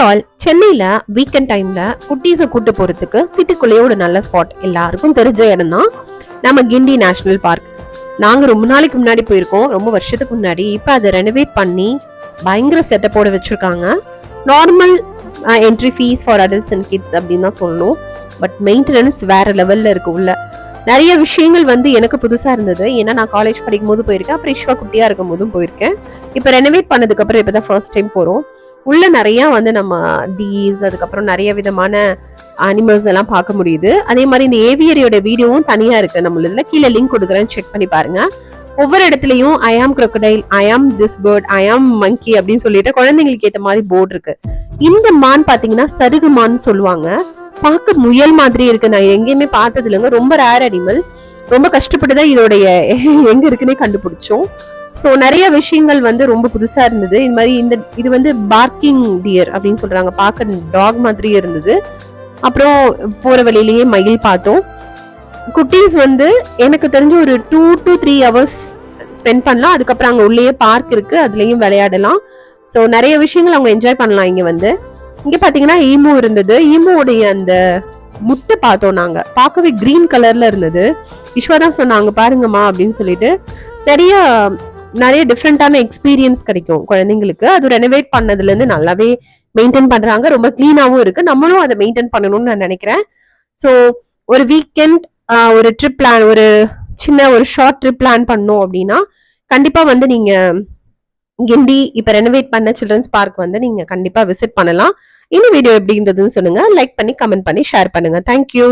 All, சென்னையில weekend டைம்ல குட்டீஸை கூட்டு போறதுக்கு சிட்டிக்குள்ளேயே ஒரு நல்ல ஸ்பாட், எல்லாருக்கும் தெரிஞ்ச இடம் தான் நம்ம கிண்டி நேஷனல் பார்க். நாங்க ரொம்ப நாளைக்கு முன்னாடி போயிருக்கோம், ரொம்ப வருஷத்துக்கு முன்னாடி. இப்ப அதை ரெனோவேட் பண்ணி பயங்கர செட்டப்போட வச்சிருக்காங்க. Normal entry fees for adults and kids அப்படின்னு தான் சொல்லணும். பட் மெயின்டெனன்ஸ் வேற லெவல்ல இருக்கு. உள்ள நிறைய விஷயங்கள் எனக்கு புதுசா இருந்தது. ஏன்னா நான் காலேஜ் படிக்கும் போது போயிருக்கேன், அப்புறம் இஷ்வா குட்டியா இருக்கும் போதும் போயிருக்கேன். இப்ப ரெனோவேட் பண்ணதுக்கு அப்புறம் இப்பதான் ஃபர்ஸ்ட் டைம் போறோம். உள்ள நிறைய நம்ம டீஸ், அதுக்கப்புறம் நிறைய விதமான அனிமல்ஸ் எல்லாம் பார்க்க முடியுது. அதே மாதிரி இந்த ஏவியரியோட வீடியோவும் தனியா இருக்கு நம்மள, கீழே லிங்க் கொடுக்குறேன், செக் பண்ணி பாருங்க. ஒவ்வொரு இடத்துலயும் ஐ ஆம் crocodile, ஐ ஆம் திஸ் பேர்ட், ஐ ஆம் மங்கி அப்படின்னு சொல்லிட்டு குழந்தைங்களுக்கு ஏத்த மாதிரி போர்டு இருக்கு. இந்த மான் பாத்தீங்கன்னா சருகு மான் சொல்லுவாங்க. பார்க்க முயல் மாதிரி இருக்கு. நான் எங்கேயுமே பார்த்தது இல்லைங்க. ரொம்ப ரேர் அனிமல். ரொம்ப கஷ்டப்பட்டுதான் இதோடைய எங்க இருக்குன்னே கண்டுபிடிச்சோம். ஸோ நிறைய விஷயங்கள் ரொம்ப புதுசா இருந்தது. இது மாதிரி இது பார்க்கிங் டியர் அப்படின்னு சொல்றாங்க. பார்க்க டாக் மாதிரியே இருந்தது. அப்புறம் போற வழியிலேயே மயில் பார்த்தோம். குட்டீஸ் எனக்கு தெரிஞ்சு ஒரு 2 to 3 hours ஸ்பெண்ட் பண்ணலாம். அதுக்கப்புறம் அங்க உள்ளேயே பார்க் இருக்கு, அதுலயும் விளையாடலாம். ஸோ நிறைய விஷயங்கள் அவங்க என்ஜாய் பண்ணலாம். இங்க பாத்தீங்கன்னா ஈமு இருந்தது. ஈமுடைய அந்த முட்டை பார்த்தோம் நாங்க. பார்க்கவே கிரீன் கலர்ல இருந்தது. ஈஸ்வரா சொன்னாங்க பாருங்கம்மா அப்படின்னு சொல்லிட்டு. நிறைய டிஃப்ரெண்டான எக்ஸ்பீரியன்ஸ் கிடைக்கும் குழந்தைங்களுக்கு. அது ரெனோவேட் பண்ணதுல இருந்து நல்லாவே மெயின்டைன் பண்றாங்க. ரொம்ப கிளீனாவும் இருக்கு. நம்மளும் அதை மெயின்டைன் பண்ணணும்னு நான் நினைக்கிறேன். ஸோ ஒரு வீக்கெண்ட் ஒரு ட்ரிப் பிளான், ஒரு சின்ன ஒரு ஷார்ட் ட்ரிப் பிளான் பண்ணோம் அப்படின்னா கண்டிப்பா நீங்க கிண்டி இப்ப ரெனோவேட் பண்ண சில்ட்ரன்ஸ் பார்க் நீங்க கண்டிப்பா விசிட் பண்ணலாம். இந்த வீடியோ எப்படி இருந்ததுன்னு சொல்லுங்க. லைக் பண்ணி கமெண்ட் பண்ணி ஷேர் பண்ணுங்க. தேங்க்யூ.